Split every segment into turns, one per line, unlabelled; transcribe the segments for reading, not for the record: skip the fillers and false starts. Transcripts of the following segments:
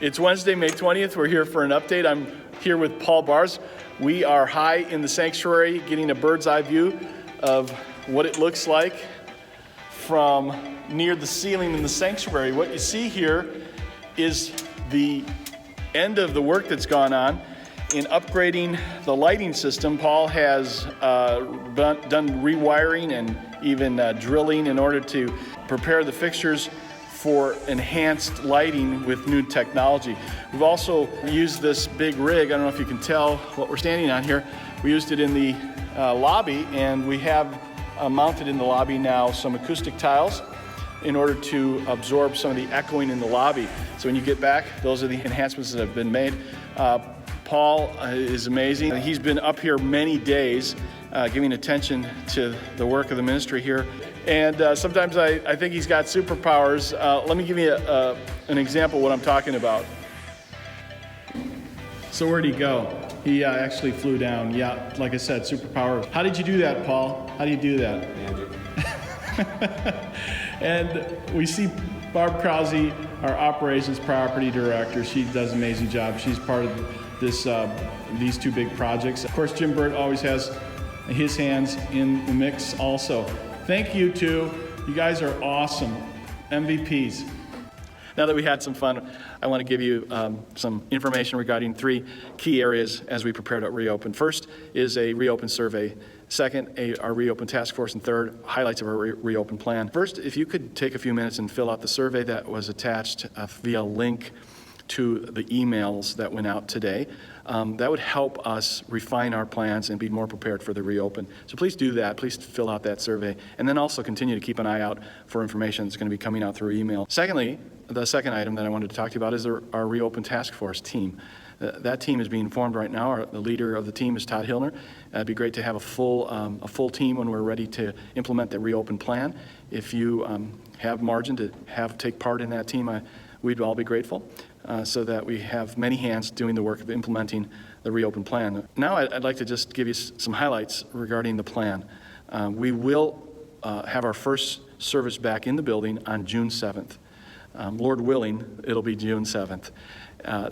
It's Wednesday, May 20th. We're here for an update. I'm here with Paul Bars. We are high in the sanctuary, getting a bird's eye view of what it looks like from near the ceiling in the sanctuary. What you see here is the end of the work that's gone on in upgrading the lighting system. Paul has done rewiring and even drilling in order to prepare the fixtures for enhanced lighting with new technology. We've also used this big rig. I don't know if you can tell what we're standing on here. We used it in the lobby, and we have mounted in the lobby now some acoustic tiles in order to absorb some of the echoing in the lobby. So when you get back, those are the enhancements that have been made. Paul is amazing. He's been up here many days giving attention to the work of the ministry here. And sometimes I think he's got superpowers. Let me give you an example of what I'm talking about. So where'd he go? He actually flew down. Yeah, like I said, superpowers. How did you do that, Paul? How do you do that? Magic. And we see Barb Krause, our operations property director. She does an amazing job. She's part of these two big projects. Of course, Jim Burt always has his hands in the mix also. Thank you too. You guys are awesome. MVPs. Now that we had some fun, I want to give you some information regarding three key areas as we prepare to reopen. First is a reopen survey. Second, our reopen task force. And third, highlights of our reopen plan. First, if you could take a few minutes and fill out the survey that was attached via link to the emails that went out today. That would help us refine our plans and be more prepared for the reopen. So please do that. Please fill out that survey. And then also continue to keep an eye out for information that's going to be coming out through email. Secondly, the second item that I wanted to talk to you about is our reopen task force team. That team is being formed right now. The leader of the team is Todd Hillner. It'd be great to have a full team when we're ready to implement the reopen plan. If you have margin to take part in that team, we'd all be grateful. So that we have many hands doing the work of implementing the reopen plan. Now I'd like to just give you some highlights regarding the plan. We will have our first service back in the building on June 7th. Lord willing, it'll be June 7th.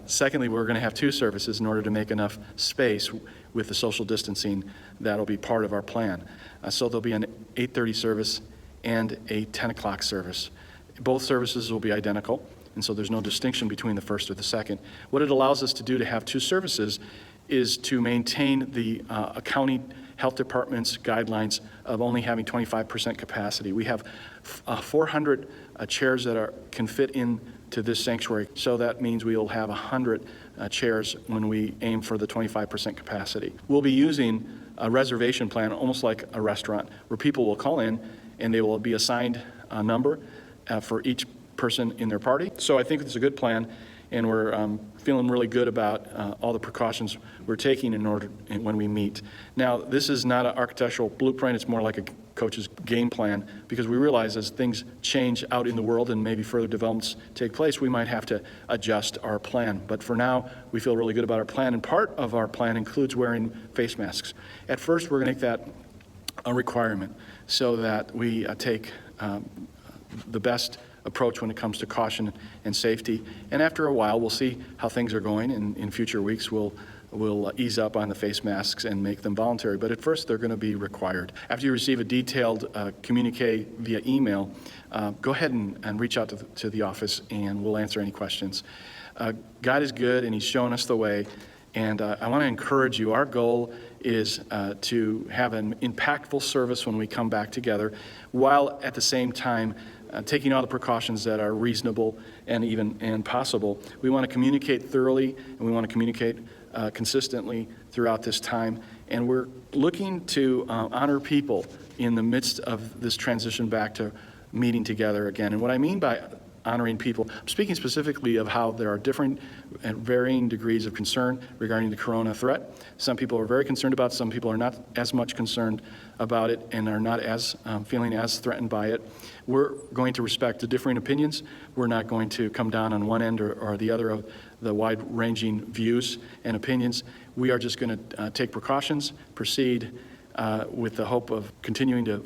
Secondly, we're going to have two services in order to make enough space with the social distancing. That'll be part of our plan. So there'll be an 8:30 service and a 10 o'clock service. Both services will be identical. And so there's no distinction between the first or the second. What it allows us to do to have two services is to maintain the county health department's guidelines of only having 25% capacity. We have 400 chairs that can fit into this sanctuary. So that means we will have 100 chairs when we aim for the 25% capacity. We'll be using a reservation plan, almost like a restaurant, where people will call in and they will be assigned a number for each person in their party. So I think it's a good plan, and we're feeling really good about all the precautions we're taking when we meet. Now, this is not an architectural blueprint. It's more like a coach's game plan, because we realize as things change out in the world and maybe further developments take place, we might have to adjust our plan. But for now, we feel really good about our plan, and part of our plan includes wearing face masks. At first, we're going to make that a requirement so that we take the best approach when it comes to caution and safety. And after a while, we'll see how things are going. And in future weeks, we'll ease up on the face masks and make them voluntary. But at first, they're going to be required. After you receive a detailed communique via email, go ahead and reach out to the office, and we'll answer any questions. God is good, and He's shown us the way. And I want to encourage you. Our goal is to have an impactful service when we come back together, while at the same time taking all the precautions that are reasonable and possible. We want to communicate thoroughly, and we want to communicate consistently throughout this time. And we're looking to honor people in the midst of this transition back to meeting together again. And what I mean by honoring people, I'm speaking specifically of how there are different and varying degrees of concern regarding the corona threat. Some people are very concerned about it. Some people are not as much concerned about it and are not as feeling as threatened by it. We're going to respect the differing opinions. We're not going to come down on one end or the other of the wide-ranging views and opinions. We are just going to take precautions, proceed with the hope of continuing to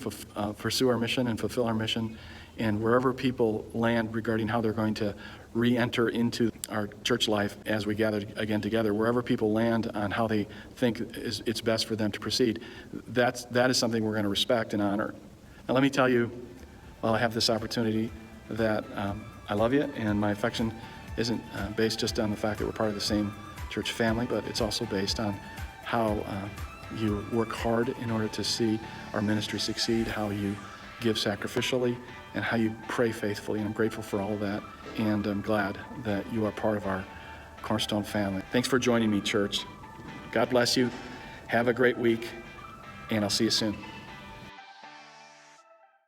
pursue our mission and fulfill our mission, And wherever people land regarding how they're going to re-enter into our church life as we gather again together, wherever people land on how they think it's best for them to proceed, that is something we're going to respect and honor. Now let me tell you, while I have this opportunity, that I love you, and my affection isn't based just on the fact that we're part of the same church family, but it's also based on how you work hard in order to see our ministry succeed, how you give sacrificially, and how you pray faithfully. And I'm grateful for all of that, and I'm glad that you are part of our Cornerstone family. Thanks for joining me, church. God bless you. Have a great week, and I'll see you soon.